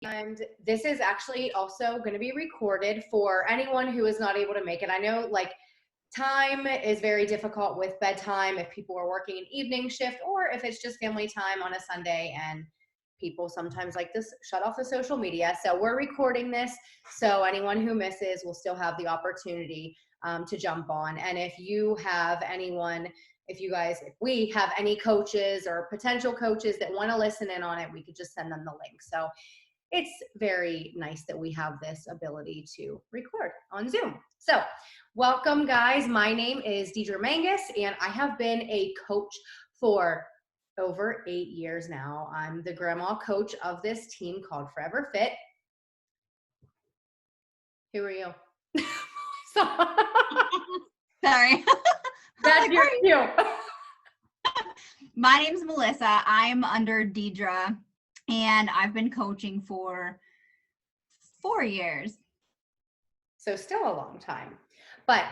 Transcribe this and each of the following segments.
And this is actually also going to be recorded for anyone who is not able to make it. I know like time is very difficult with bedtime if people are working an evening shift or if it's just family time on a Sunday, and people sometimes like to shut off the social media. So we're recording this so anyone who misses will still have the opportunity to jump on. And if you have anyone, if we have any coaches or potential coaches that want to listen in on it, we could just send them the link. So it's very nice that we have this ability to record on Zoom. So welcome, guys. My name is Deidre Mangus, and I have been a coach for over 8 years now. I'm the grandma coach of this team called Forever Fit. Who are you? Sorry. That's your cue. My name's Melissa. I'm under Deidre, and I've been coaching for 4 years. So still a long time. But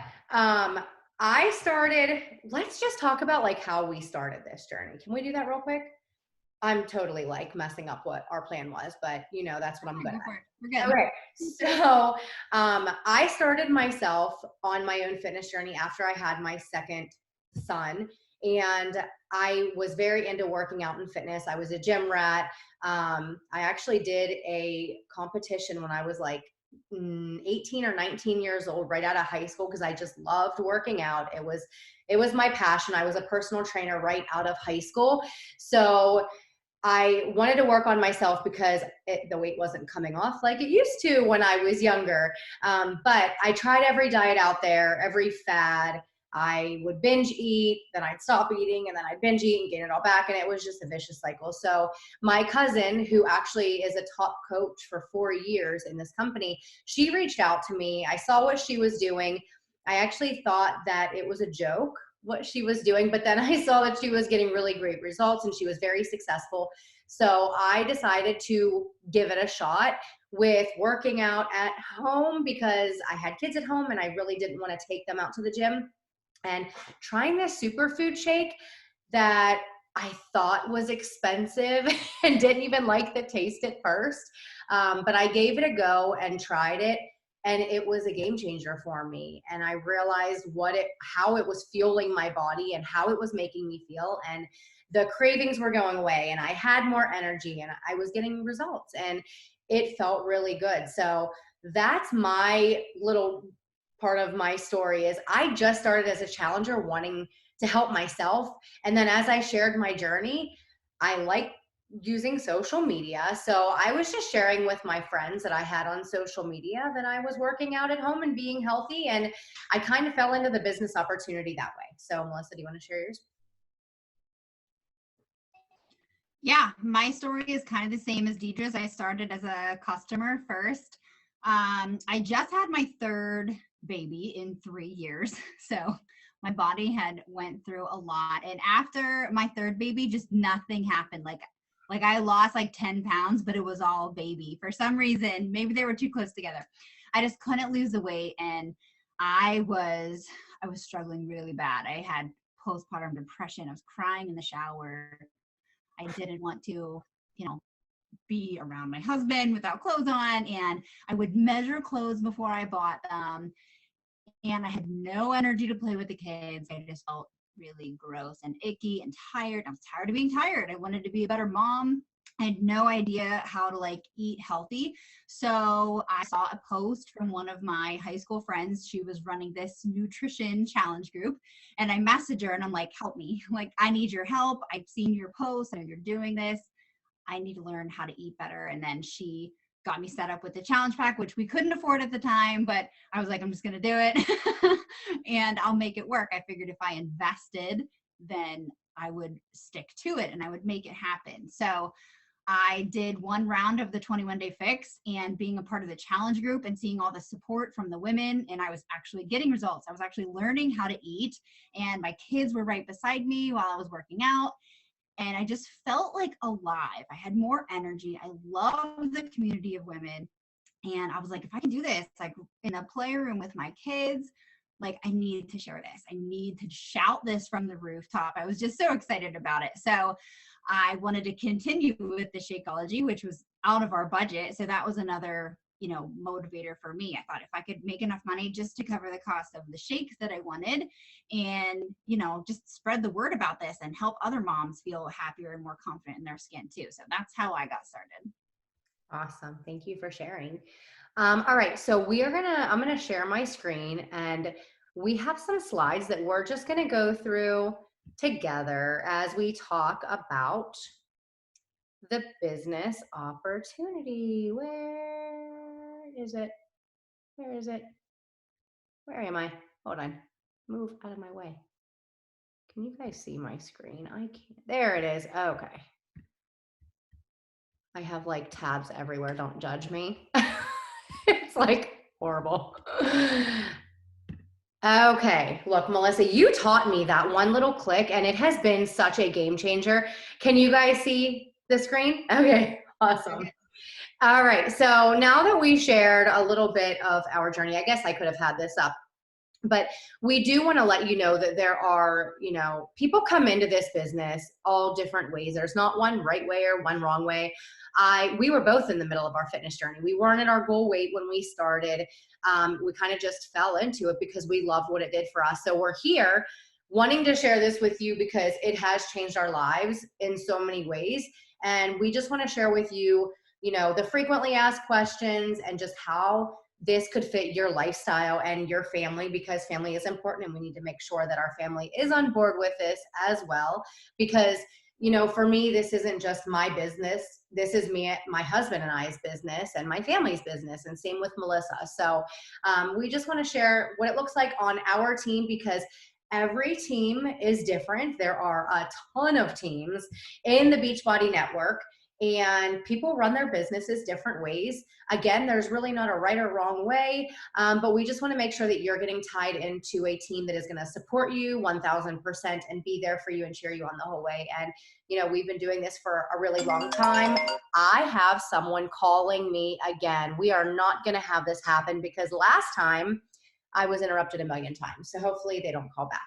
I started, let's just talk about like how we started this journey. Can we do that real quick? I'm totally like messing up what our plan was, but you know, that's what I'm good at. We're good. Okay. So I started myself on my own fitness journey after I had my second son. And I was very into working out and fitness. I was a gym rat. I actually did a competition when I was like 18 or 19 years old, right out of high school, because I just loved working out. It was my passion. I was a personal trainer right out of high school. So I wanted to work on myself because the weight wasn't coming off like it used to when I was younger. But I tried every diet out there, every fad. I would binge eat, then I'd stop eating, and then I'd binge eat and gain it all back. And it was just a vicious cycle. So my cousin, who actually is a top coach for 4 years in this company, she reached out to me. I saw what she was doing. I actually thought that it was a joke what she was doing, but then I saw that she was getting really great results and she was very successful. So I decided to give it a shot with working out at home because I had kids at home and I really didn't want to take them out to the gym, and trying this superfood shake that I thought was expensive and didn't even like the taste at first. But I gave it a go and tried it. And it was a game changer for me. And I realized how it was fueling my body and how it was making me feel. And the cravings were going away and I had more energy and I was getting results and it felt really good. So that's my little part of my story is I just started as a challenger wanting to help myself. And then as I shared my journey, I like using social media. So I was just sharing with my friends that I had on social media that I was working out at home and being healthy. And I kind of fell into the business opportunity that way. So Melissa, do you want to share yours? Yeah, my story is kind of the same as Deidre's. I started as a customer first. I just had my third baby in 3 years. So my body had went through a lot. And after my third baby, just nothing happened. Like I lost like 10 pounds, but it was all baby. For some reason, maybe they were too close together. I just couldn't lose the weight. And I was struggling really bad. I had postpartum depression. I was crying in the shower. I didn't want to, be around my husband without clothes on. And I would measure clothes before I bought them. And I had no energy to play with the kids. I just felt really gross and icky and tired. I was tired of being tired. I wanted to be a better mom. I had no idea how to eat healthy. So I saw a post from one of my high school friends. She was running this nutrition challenge group and I messaged her and I'm like, help me. I need your help. I've seen your post. I know you're doing this. I need to learn how to eat better. And then she got me set up with the challenge pack, which we couldn't afford at the time, but I was like, I'm just going to do it and I'll make it work. I figured if I invested, then I would stick to it and I would make it happen. So I did one round of the 21-day fix, and being a part of the challenge group and seeing all the support from the women, and I was actually getting results. I was actually learning how to eat, and my kids were right beside me while I was working out. And I just felt alive. I had more energy. I loved the community of women. And I was like, if I can do this, in a playroom with my kids, I need to share this. I need to shout this from the rooftop. I was just so excited about it. So I wanted to continue with the Shakeology, which was out of our budget. So that was another, you know, motivator for me. I thought if I could make enough money just to cover the cost of the shakes that I wanted and, you know, just spread the word about this and help other moms feel happier and more confident in their skin too. So that's how I got started. Awesome. Thank you for sharing. All right. So I'm going to share my screen, and we have some slides that we're just going to go through together as we talk about the business opportunity. Where is it? Where is it? Where am I? Hold on. Move out of my way. Can you guys see my screen? I can't. There it is. Okay. I have like tabs everywhere. Don't judge me. It's like horrible. Okay. Look, Melissa, you taught me that one little click, and it has been such a game changer. Can you guys see the screen? Okay. Awesome. All right. So now that we shared a little bit of our journey, I guess I could have had this up, but we do want to let you know that there are, you know, people come into this business all different ways. There's not one right way or one wrong way. We were both in the middle of our fitness journey. We weren't at our goal weight when we started. We kind of just fell into it because we loved what it did for us. So we're here wanting to share this with you because it has changed our lives in so many ways. And we just want to share with you, you know, the frequently asked questions and just how this could fit your lifestyle and your family, because family is important and we need to make sure that our family is on board with this as well. Because, you know, for me, this isn't just my business. This is me, my husband and I's business and my family's business, and same with Melissa. So we just want to share what it looks like on our team, because every team is different. There are a ton of teams in the Beachbody Network, and people run their businesses different ways. Again, there's really not a right or wrong way, but we just want to make sure that you're getting tied into a team that is going to support you 1000% and be there for you and cheer you on the whole way. And, you know, we've been doing this for a really long time. I have someone calling me again. We are not going to have this happen because last time I was interrupted a million times. So hopefully they don't call back.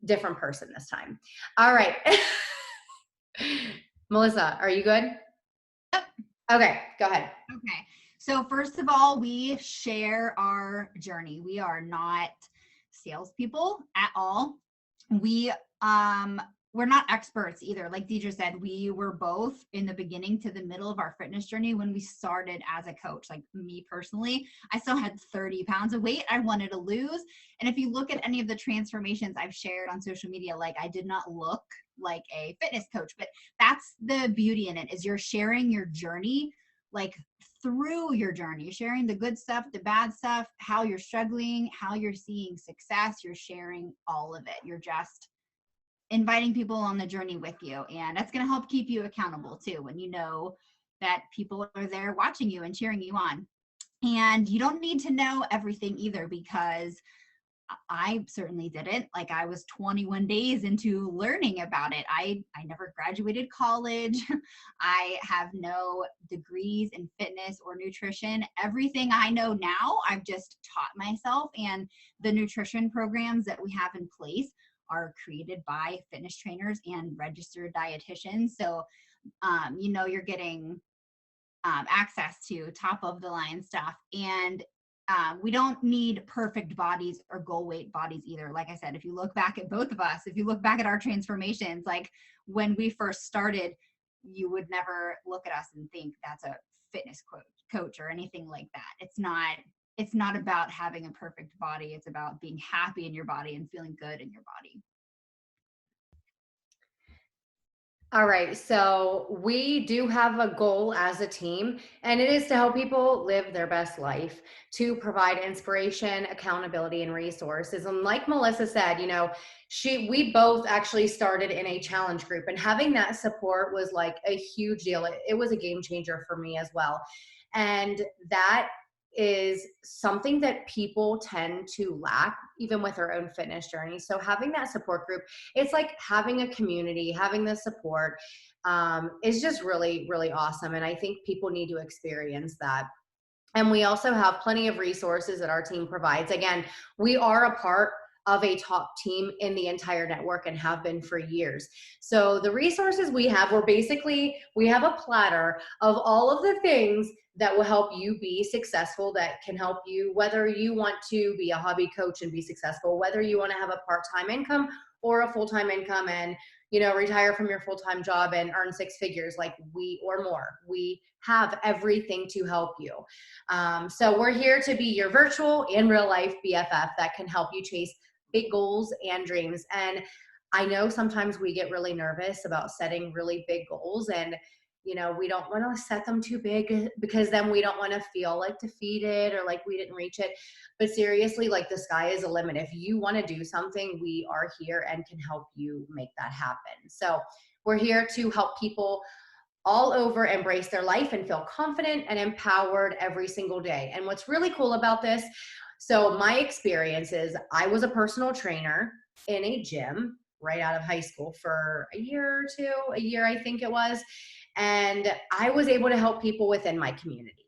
Different person this time. All right. Melissa, are you good? Yep. Okay, go ahead. Okay. So first of all, we share our journey. We are not salespeople at all. We're not experts either. Like Deidre said, we were both in the beginning to the middle of our fitness journey when we started as a coach. Like me personally, I still had 30 pounds of weight I wanted to lose. And if you look at any of the transformations I've shared on social media, like I did not look like a fitness coach, but that's the beauty in it, is you're sharing your journey, like through your journey. You're sharing the good stuff, the bad stuff, how you're struggling, how you're seeing success. You're sharing all of it. You're just inviting people on the journey with you. And that's going to help keep you accountable too, when you know that people are there watching you and cheering you on. And you don't need to know everything either, because I certainly didn't. Like I was 21 days into learning about it. I never graduated college. I have no degrees in fitness or nutrition. Everything I know now, I've just taught myself, and the nutrition programs that we have in place are created by fitness trainers and registered dietitians. So, you know, you're getting access to top of the line stuff. And we don't need perfect bodies or goal weight bodies either. Like I said, if you look back at both of us, if you look back at our transformations, like when we first started, you would never look at us and think that's a fitness coach or anything like that. It's not about having a perfect body. It's about being happy in your body and feeling good in your body. All right, so we do have a goal as a team, and it is to help people live their best life, to provide inspiration, accountability, and resources. And like Melissa said, you know, we both actually started in a challenge group, and having that support was like a huge deal. It was a game changer for me as well. And that is something that people tend to lack even with their own fitness journey. So having that support group, it's like having a community, having the support is just really, really awesome. And I think people need to experience that. And we also have plenty of resources that our team provides. Again, we are a part of a top team in the entire network and have been for years. So the resources we have, we have a platter of all of the things that will help you be successful, that can help you, whether you want to be a hobby coach and be successful, whether you want to have a part-time income or a full-time income and, you know, retire from your full-time job and earn six figures or more. We have everything to help you. So we're here to be your virtual and real life BFF that can help you chase big goals and dreams. And I know sometimes we get really nervous about setting really big goals, and you know, we don't want to set them too big because then we don't want to feel like defeated or like we didn't reach it. But seriously, like the sky is a limit. If you want to do something, we are here and can help you make that happen. So we're here to help people all over embrace their life and feel confident and empowered every single day. And what's really cool about this, so my experience is I was a personal trainer in a gym right out of high school for a year or two, a year I think it was. And I was able to help people within my community.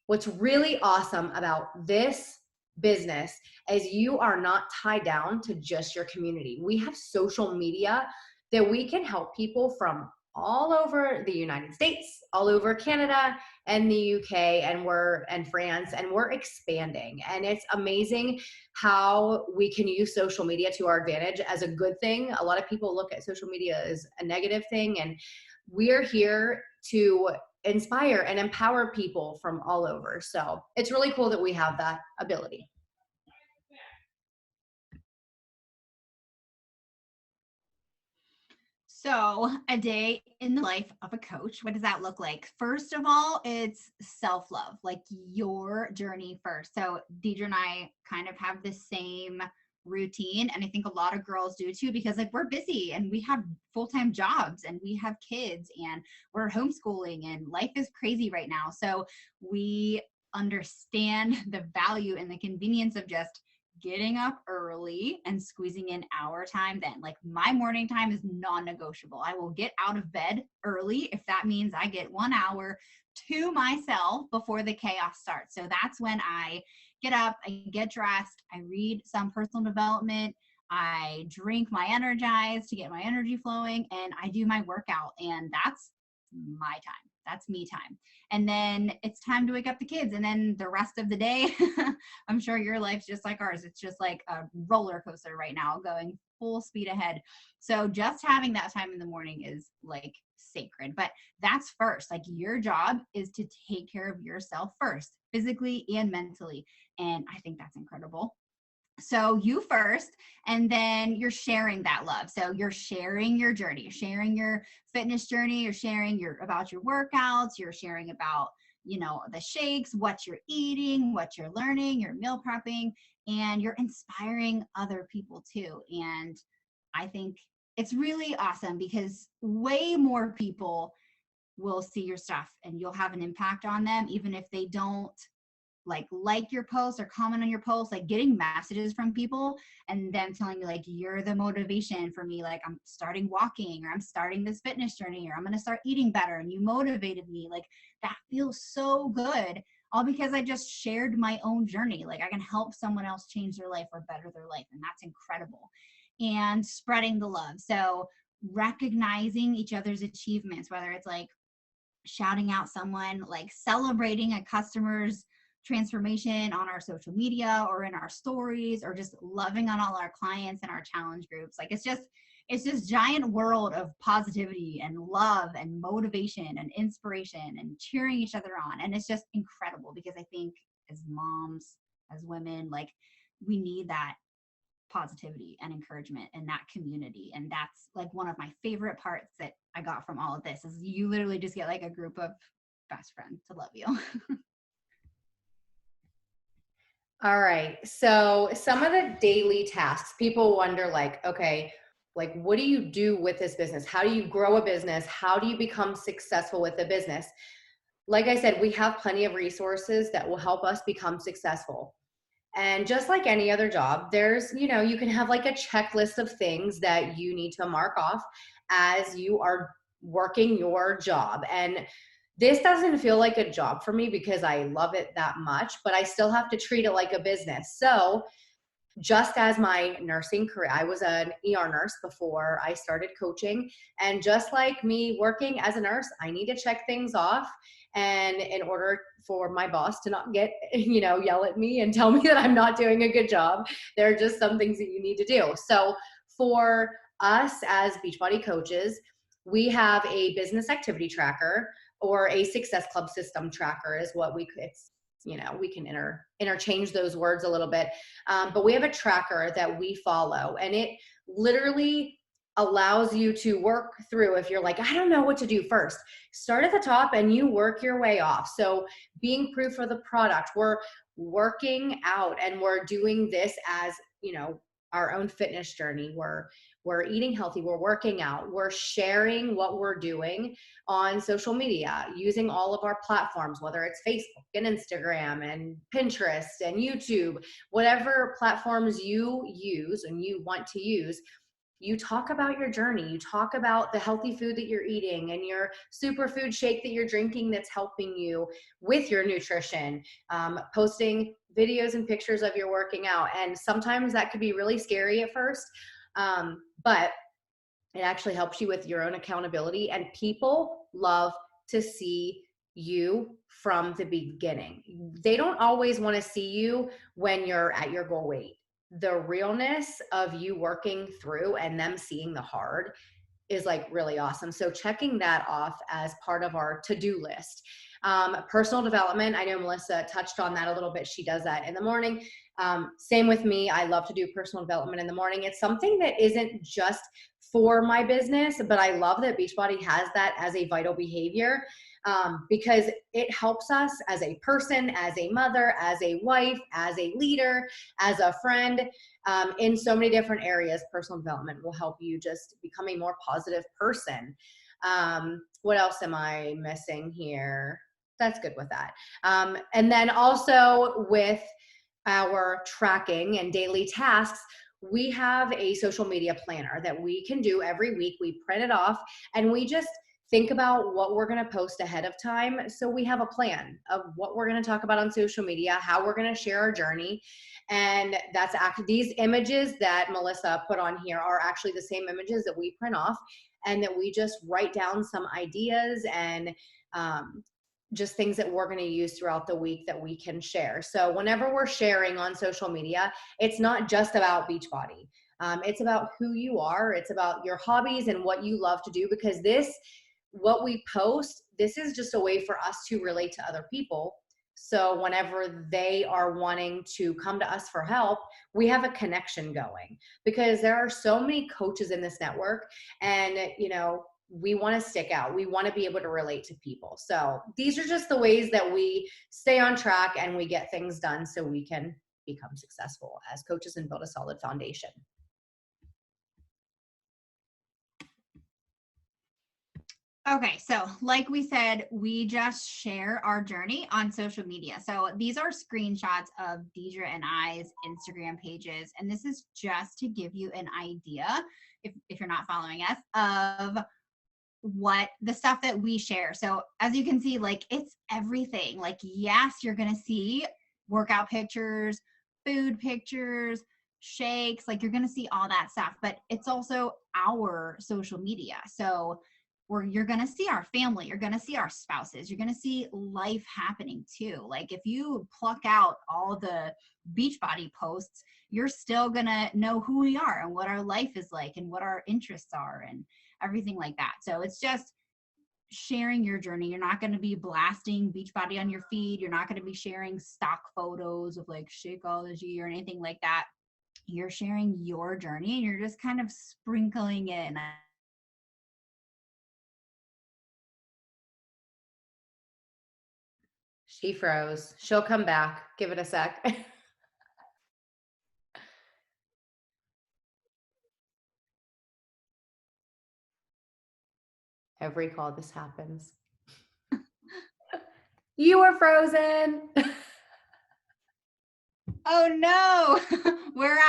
What's really awesome about this business is you are not tied down to just your community. We have social media that we can help people from all over the United States, all over Canada and the UK and France, and we're expanding. And it's amazing how we can use social media to our advantage as a good thing. A lot of people look at social media as a negative thing, and we're here to inspire and empower people from all over. So it's really cool that we have that ability. So, a day in the life of a coach, what does that look like? First of all, it's self love, like your journey first. So, Deidre and I kind of have the same routine. And I think a lot of girls do too, because like we're busy and we have full time jobs and we have kids and we're homeschooling and life is crazy right now. So, we understand the value and the convenience of just getting up early and squeezing in our time. Then like my morning time is non-negotiable. I will get out of bed early if that means I get 1 hour to myself before the chaos starts. So that's when I get up, I get dressed, I read some personal development, I drink my Energize to get my energy flowing, and I do my workout. And that's my time. That's me time. And then it's time to wake up the kids. And then the rest of the day, I'm sure your life's just like ours. It's just like a roller coaster right now, going full speed ahead. So just having that time in the morning is like sacred. But that's first. Like your job is to take care of yourself first, physically and mentally. And I think that's incredible. So you first, and then you're sharing that love. So you're sharing your journey, you're sharing your fitness journey, you're sharing about your workouts, you're sharing about, you know, the shakes, what you're eating, what you're learning, your meal prepping, and you're inspiring other people too. And I think it's really awesome because way more people will see your stuff and you'll have an impact on them, even if they don't like your post or comment on your post. Like getting messages from people and them telling you like you're the motivation for me, like I'm starting walking or I'm starting this fitness journey or I'm going to start eating better and you motivated me. Like that feels so good, all because I just shared my own journey. Like I can help someone else change their life or better their life, and that's incredible. And spreading the love, so recognizing each other's achievements, whether it's like shouting out someone, like celebrating a customer's transformation on our social media or in our stories, or just loving on all our clients and our challenge groups. Like it's this giant world of positivity and love and motivation and inspiration and cheering each other on. And it's just incredible because I think as moms, as women, like we need that positivity and encouragement in that community. And that's like one of my favorite parts that I got from all of this is you literally just get like a group of best friends to love you. All right. So some of the daily tasks, people wonder like, okay, like what do you do with this business? How do you grow a business? How do you become successful with a business? Like I said, we have plenty of resources that will help us become successful. And just like any other job, there's, you know, you can have like a checklist of things that you need to mark off as you are working your job. And this doesn't feel like a job for me because I love it that much, but I still have to treat it like a business. So just as my nursing career, I was an ER nurse before I started coaching. And just like me working as a nurse, I need to check things off. And in order for my boss to not get, yell at me and tell me that I'm not doing a good job, there are just some things that you need to do. So for us as Beachbody coaches, we have a business activity tracker, or a Success Club system tracker is what it's, we can interchange those words a little bit. But we have a tracker that we follow, and it literally allows you to work through. If you're like, I don't know what to do first, start at the top and you work your way off. So being proof for the product, we're working out and we're doing this as, our own fitness journey. We're eating healthy, we're working out, we're sharing what we're doing on social media, using all of our platforms, whether it's Facebook and Instagram and Pinterest and YouTube, whatever platforms you use and you want to use. You talk about your journey. You talk about the healthy food that you're eating and your superfood shake that you're drinking that's helping you with your nutrition, posting videos and pictures of your working out. And sometimes that could be really scary at first, but it actually helps you with your own accountability. And people love to see you from the beginning. They don't always want to see you when you're at your goal weight. The realness of you working through and them seeing the hard is like really awesome. So checking that off as part of our to-do list. Personal development, I know Melissa touched on that a little bit. She does that in the morning. Same with me. I love to do personal development in the morning. It's something that isn't just for my business, but I love that Beachbody has that as a vital behavior, because it helps us as a person, as a mother, as a wife, as a leader, as a friend, in so many different areas. Personal development will help you just become a more positive person. What else am I missing here? That's good with that. And then also with our tracking and daily tasks, we have a social media planner that we can do every week. We print it off and we just think about what we're going to post ahead of time. So we have a plan of what we're going to talk about on social media, how we're going to share our journey. And that's actually, these images that Melissa put on here are actually the same images that we print off, and that we just write down some ideas and just things that we're going to use throughout the week that we can share. So whenever we're sharing on social media, it's not just about Beachbody. It's about who you are. It's about your hobbies and what you love to do, because what we post, this is just a way for us to relate to other people. So whenever they are wanting to come to us for help, we have a connection going, because there are so many coaches in this network, and we want to stick out. We want to be able to relate to people. So these are just the ways that we stay on track and we get things done so we can become successful as coaches and build a solid foundation. Okay, so like we said, we just share our journey on social media. So these are screenshots of Deidre and I's Instagram pages, and this is just to give you an idea, if you're not following us, of what the stuff that we share. So as you can see, like, it's everything. Like, yes, you're gonna see workout pictures, food pictures, shakes, like you're gonna see all that stuff, but it's also our social media. So you're going to see our family, you're going to see our spouses, you're going to see life happening too. Like, if you pluck out all the Beachbody posts, you're still going to know who we are and what our life is like and what our interests are and everything like that. So it's just sharing your journey. You're not going to be blasting Beachbody on your feed. You're not going to be sharing stock photos of like Shakeology or anything like that. You're sharing your journey, and you're just kind of sprinkling in. She froze. She'll come back. Give it a sec. Every call this happens. You were frozen. Oh no, where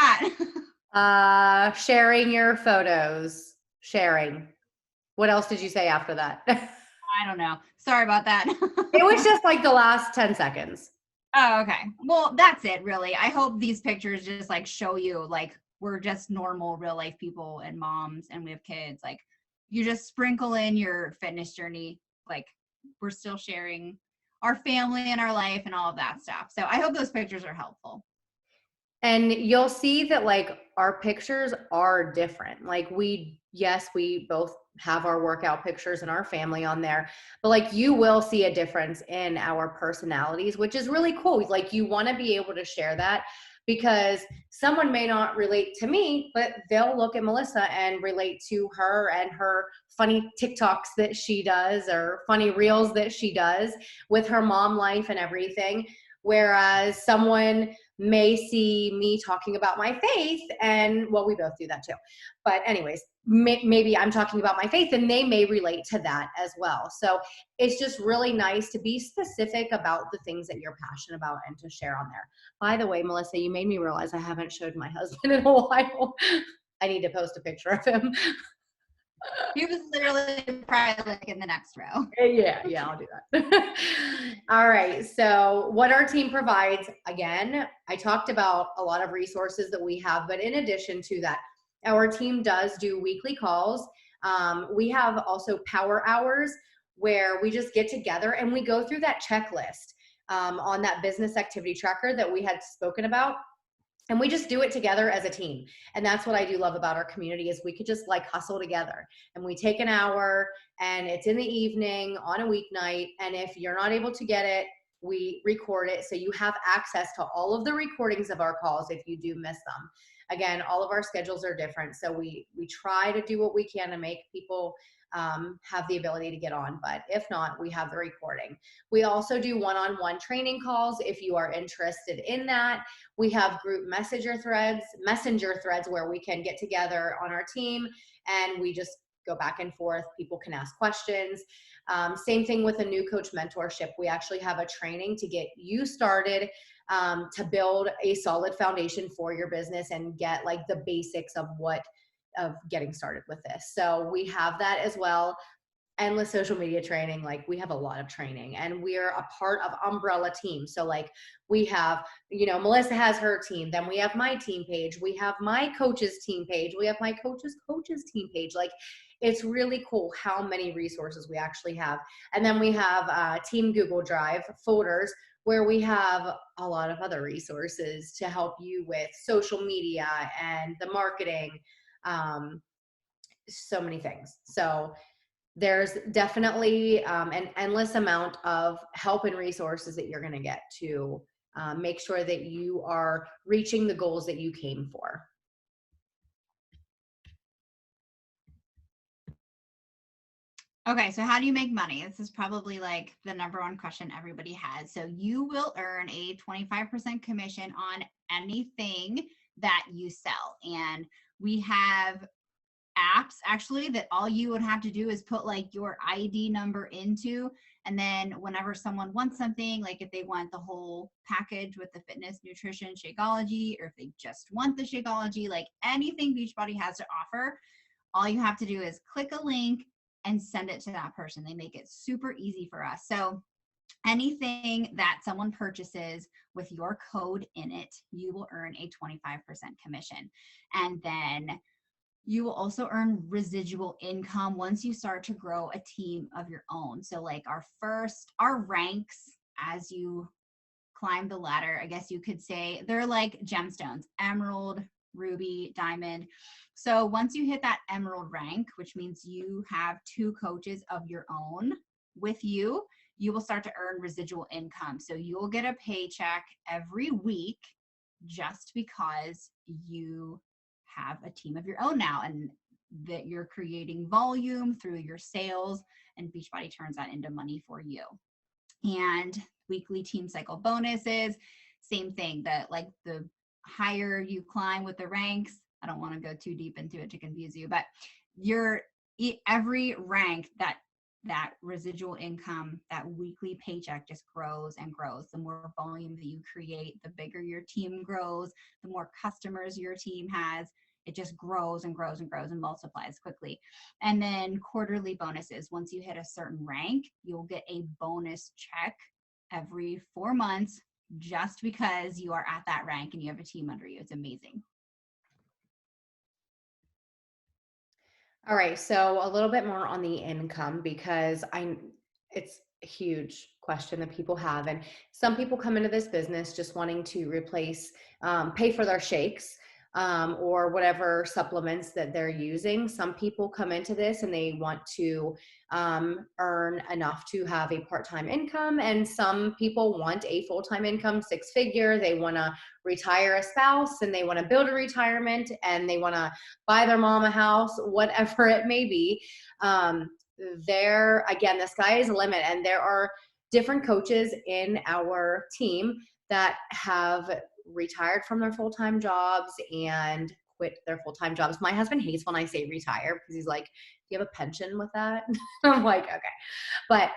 at? Sharing your photos. Sharing. What else did you say after that? I don't know. Sorry about that. It was just like the last 10 seconds. Oh, okay. Well, that's it really. I hope these pictures just like show you like we're just normal real life people and moms and we have kids. Like you just sprinkle in your fitness journey. Like we're still sharing our family and our life and all of that stuff. So I hope those pictures are helpful. And you'll see that like our pictures are different. Like yes, we both have our workout pictures and our family on there, but like you will see a difference in our personalities, which is really cool. Like you want to be able to share that because someone may not relate to me, but they'll look at Melissa and relate to her and her funny TikToks that she does or funny reels that she does with her mom life and everything. Whereas someone may see me talking about my faith and well, we both do that too. But anyways, maybe I'm talking about my faith and they may relate to that as well. So it's just really nice to be specific about the things that you're passionate about and to share on there. By the way, Melissa, you made me realize I haven't showed my husband in a while. I need to post a picture of him. He was literally probably like in the next row. Yeah, I'll do that. All right. So, what our team provides, again, I talked about a lot of resources that we have, but in addition to that, our team does do weekly calls. We have also power hours where we just get together and we go through that checklist on that business activity tracker that we had spoken about. And we just do it together as a team. And that's what I do love about our community is we could just like hustle together and we take an hour and it's in the evening on a weeknight. And if you're not able to get it, we record it. So you have access to all of the recordings of our calls if you do miss them. Again, all of our schedules are different. So we try to do what we can to make people have the ability to get on, but if not, we have the recording. We also do one-on-one training calls if you are interested in that. We have group messenger threads where we can get together on our team and we just go back and forth. People can ask questions. Same thing with a new coach mentorship. We actually have a training to get you started to build a solid foundation for your business and get like the basics of getting started with this. So we have that as well. Endless social media training. Like we have a lot of training and we're a part of umbrella team. So like we have, Melissa has her team, then we have my team page, we have my coach's team page, we have my coach's team page. Like it's really cool how many resources we actually have. And then we have team Google Drive folders where we have a lot of other resources to help you with social media and the marketing, so many things. So there's definitely an endless amount of help and resources that you're going to get to make sure that you are reaching the goals that you came for. Okay, so how do you make money? This is probably like the number one question everybody has. So you will earn a 25% commission on anything that you sell. And we have apps actually that all you would have to do is put like your ID number into, and then whenever someone wants something, like if they want the whole package with the fitness, nutrition, Shakeology, or if they just want the Shakeology, like anything Beachbody has to offer, all you have to do is click a link and send it to that person. They make it super easy for us. So anything that someone purchases with your code in it, you will earn a 25% commission. And then you will also earn residual income once you start to grow a team of your own. So like our ranks as you climb the ladder, I guess you could say, they're like gemstones: emerald, ruby, diamond. So once you hit that emerald rank, which means you have 2 coaches of your own with you, you will start to earn residual income. So you'll get a paycheck every week just because you have a team of your own now and that you're creating volume through your sales, and Beachbody turns that into money for you. And weekly team cycle bonuses, same thing, that like the higher you climb with the ranks, I don't want to go too deep into it to confuse you, but every rank, that residual income, that weekly paycheck just grows and grows. The more volume that you create, the bigger your team grows, the more customers your team has. It just grows and grows and grows and multiplies quickly. And then quarterly bonuses. Once you hit a certain rank, you'll get a bonus check every 4 months just because you are at that rank and you have a team under you. It's amazing. All right, so a little bit more on the income because it's a huge question that people have, and some people come into this business just wanting to replace, pay for their shakes, or whatever supplements that they're using. Some people come into this and they want to earn enough to have a part-time income, and some people want a full-time income, six figure. They want to retire a spouse and they want to build a retirement and they want to buy their mom a house, whatever it may be. Again, the sky is the limit, and there are different coaches in our team that have retired from their full-time jobs and quit their full-time jobs. My husband hates when I say retire because he's like, do you have a pension with that? I'm like, okay. But,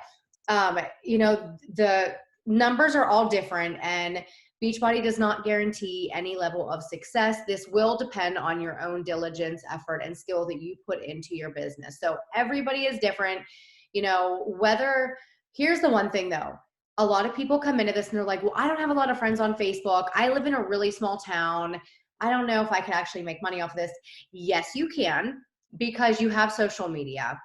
the numbers are all different, and Beachbody does not guarantee any level of success. This will depend on your own diligence, effort, and skill that you put into your business. So everybody is different. Here's the one thing though. A lot of people come into this and they're like, well, I don't have a lot of friends on Facebook. I live in a really small town. I don't know if I could actually make money off this. Yes, you can, because you have social media.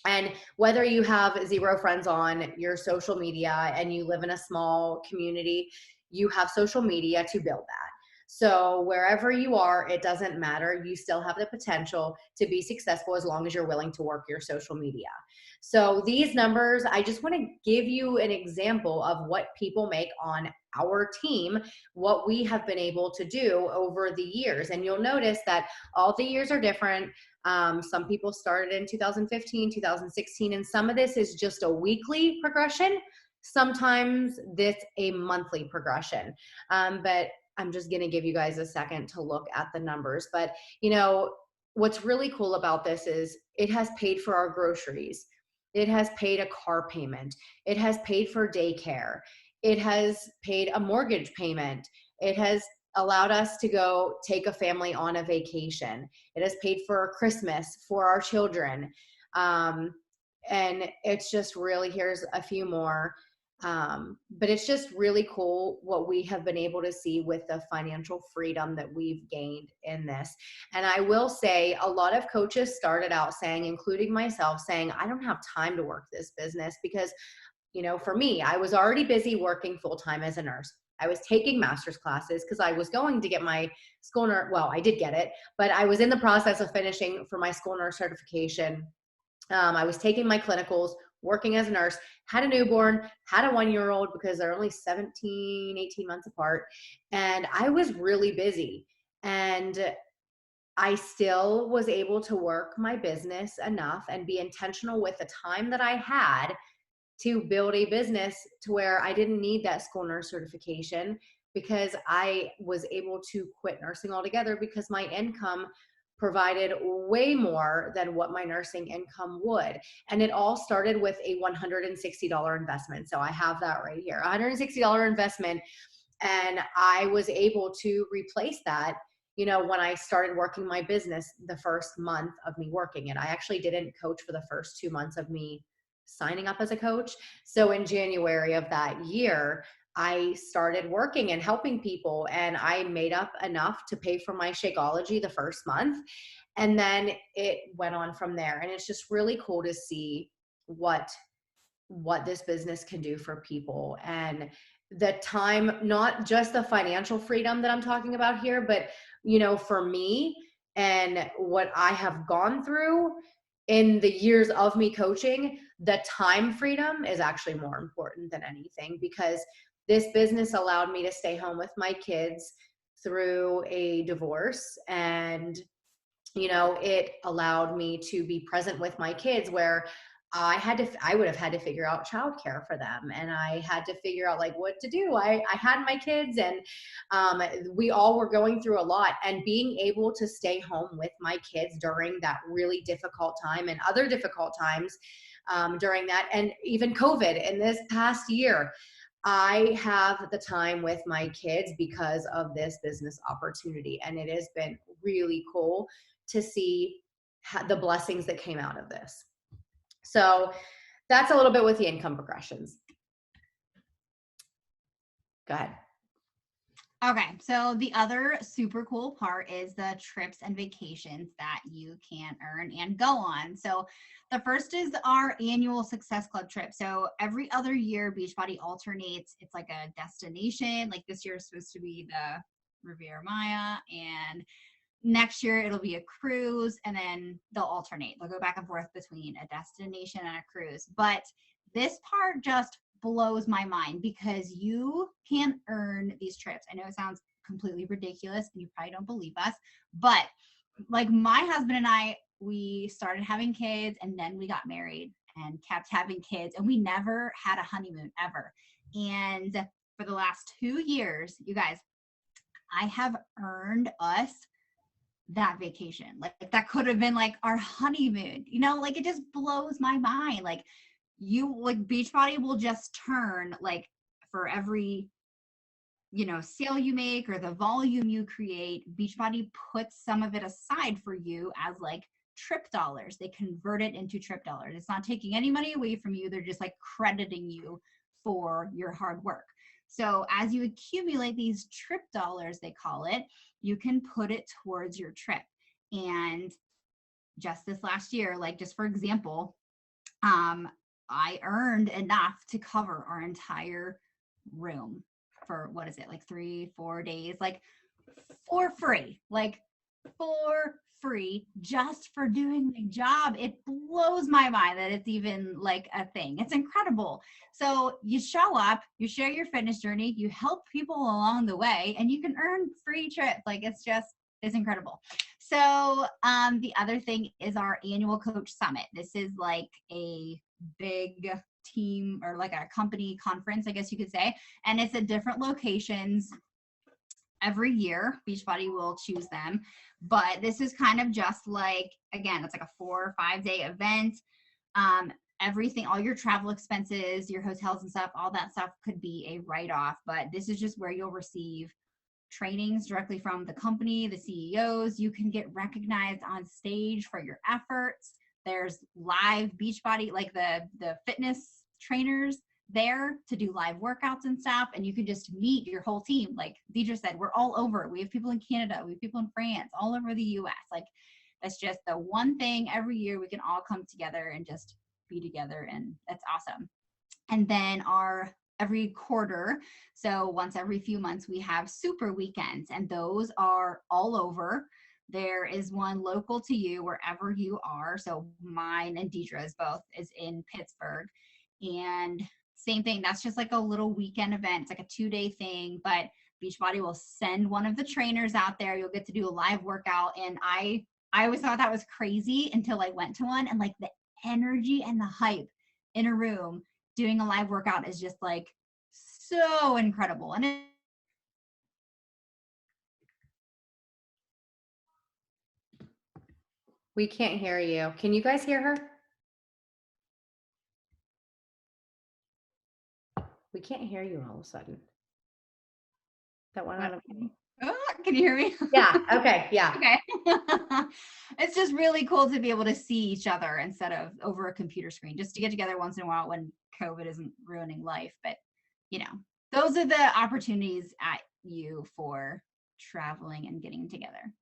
And whether you have 0 friends on your social media and you live in a small community, you have social media to build that. So wherever you are, it doesn't matter. You still have the potential to be successful as long as you're willing to work your social media. So these numbers, I just want to give you an example of what people make on our team, what we have been able to do over the years. And you'll notice that all the years are different. Some people started in 2015, 2016, and some of this is just a weekly progression. Sometimes this a monthly progression. But I'm just going to give you guys a second to look at the numbers. But what's really cool about this is it has paid for our groceries. It has paid a car payment. It has paid for daycare. It has paid a mortgage payment. It has allowed us to go take a family on a vacation. It has paid for Christmas for our children. And it's just really, here's a few more. But it's just really cool what we have been able to see with the financial freedom that we've gained in this. And I will say a lot of coaches started out saying, including myself, saying, I don't have time to work this business because, for me, I was already busy working full-time as a nurse. I was taking master's classes because I was going to get my school nurse. Well, I did get it, but I was in the process of finishing for my school nurse certification. I was taking my clinicals, working as a nurse, had a newborn, had a 1-year-old because they're only 17, 18 months apart. And I was really busy. And I still was able to work my business enough and be intentional with the time that I had to build a business to where I didn't need that school nurse certification, because I was able to quit nursing altogether because my income provided way more than what my nursing income would. And it all started with a $160 investment. So I have that right here, $160 investment. And I was able to replace that when I started working my business the first month of me working it. I actually didn't coach for the first 2 months of me signing up as a coach. So in January of that year, I started working and helping people, and I made up enough to pay for my Shakeology the first month. And then it went on from there. And it's just really cool to see what this business can do for people. And the time, not just the financial freedom that I'm talking about here, but for me and what I have gone through in the years of me coaching, the time freedom is actually more important than anything, because this business allowed me to stay home with my kids through a divorce. And it allowed me to be present with my kids, where I would have had to figure out childcare for them. And I had to figure out like what to do. I had my kids, and we all were going through a lot, and being able to stay home with my kids during that really difficult time and other difficult times during that, and even COVID in this past year, I have the time with my kids because of this business opportunity. And it has been really cool to see the blessings that came out of this. So that's a little bit with the income progressions. Go ahead. Okay, so the other super cool part is the trips and vacations that you can earn and go on. So the first is our annual Success Club trip. So every other year, Beachbody alternates. It's like a destination. Like this year is supposed to be the Riviera Maya, and next year it'll be a cruise, and then they'll alternate. They'll go back and forth between a destination and a cruise. But this part just blows my mind because you can earn these trips. I know it sounds completely ridiculous and you probably don't believe us, but like my husband and I, we started having kids and then we got married and kept having kids, and we never had a honeymoon ever. And for the last 2 years, you guys, I have earned us that vacation. Like that could have been like our honeymoon, like it just blows my mind. Like Beachbody will just turn, like, for every sale you make or the volume you create, Beachbody puts some of it aside for you as like trip dollars. They convert it into trip dollars. It's not taking any money away from you. They're just like crediting you for your hard work. So as you accumulate these trip dollars, they call it, you can put it towards your trip. And just this last year, like just for example, I earned enough to cover our entire room for, what is it, like 3-4 days, like for free, just for doing my job. It blows my mind that it's even like a thing. It's incredible. So you show up, you share your fitness journey, you help people along the way, and you can earn free trips. Like it's incredible. So the other thing is our annual coach summit. This is like a big team or like a company conference, I guess you could say. And it's at different locations every year. Beachbody will choose them. But this is kind of just like, again, it's like a 4 or 5 day event. Everything, all your travel expenses, your hotels and stuff, all that stuff could be a write-off. But this is just where you'll receive trainings directly from the company, the CEOs. You can get recognized on stage for your efforts. There's live Beachbody, like the fitness trainers there to do live workouts and stuff. And you can just meet your whole team. Like Deidre said, we're all over. We have people in Canada, we have people in France, all over the US. Like that's just the one thing every year we can all come together and just be together. And that's awesome. And then every quarter, so once every few months, we have super weekends, and those are all over. There is one local to you wherever you are. So mine and Deidre's both is in Pittsburgh. And same thing, that's just like a little weekend event. It's like a 2-day thing, but Beachbody will send one of the trainers out there. You'll get to do a live workout. And I always thought that was crazy until I went to one, and like the energy and the hype in a room doing a live workout is just like so incredible. And We can't hear you. Can you guys hear her? We can't hear you all of a sudden. That one out of can you hear me? Yeah. Okay. Yeah. Okay. It's just really cool to be able to see each other instead of over a computer screen, just to get together once in a while when COVID isn't ruining life. But those are the opportunities at you for traveling and getting together.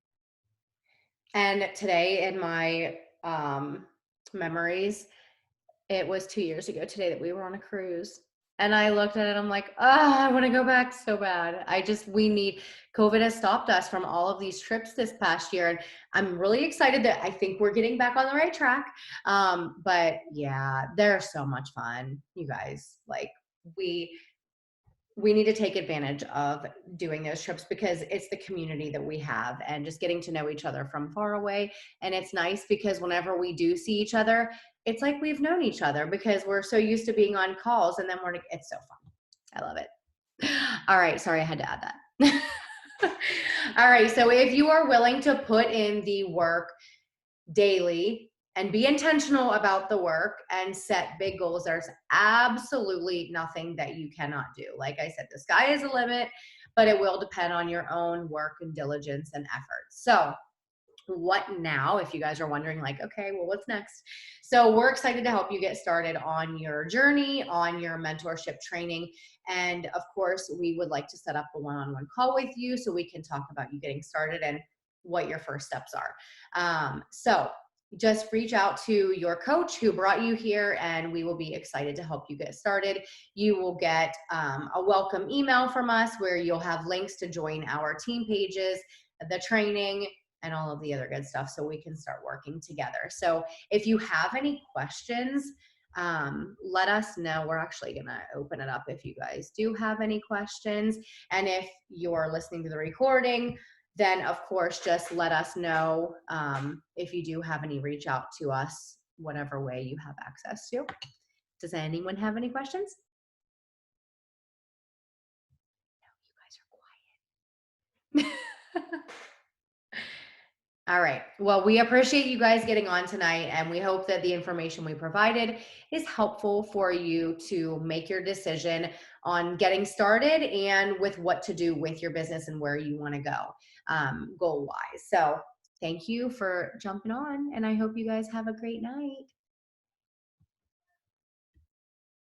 And today in my memories, it was 2 years ago today that we were on a cruise. And I looked at it, I'm like, I want to go back so bad. COVID has stopped us from all of these trips this past year. And I'm really excited that I think we're getting back on the right track. But yeah, they're so much fun, you guys. Like we need to take advantage of doing those trips because it's the community that we have and just getting to know each other from far away. And it's nice because whenever we do see each other, it's like we've known each other because we're so used to being on calls, and then it's so fun. I love it. All right. Sorry, I had to add that. All right. So if you are willing to put in the work daily and be intentional about the work and set big goals, there's absolutely nothing that you cannot do. Like I said, the sky is the limit, but it will depend on your own work and diligence and effort. So what now, if you guys are wondering like, okay, well, what's next? So we're excited to help you get started on your journey, on your mentorship training. And of course, we would like to set up a one-on-one call with you so we can talk about you getting started and what your first steps are. So just reach out to your coach who brought you here, and we will be excited to help you get started. You will get a welcome email from us where you'll have links to join our team pages, the training, and all of the other good stuff so we can start working together. So if you have any questions, let us know. We're actually going to open it up if you guys do have any questions. And if you're listening to the recording, then of course, just let us know if you do have any, reach out to us, whatever way you have access to. Does anyone have any questions? No, you guys are quiet. All right. Well, we appreciate you guys getting on tonight, and we hope that the information we provided is helpful for you to make your decision on getting started and with what to do with your business and where you want to go goal-wise. So thank you for jumping on, and I hope you guys have a great night.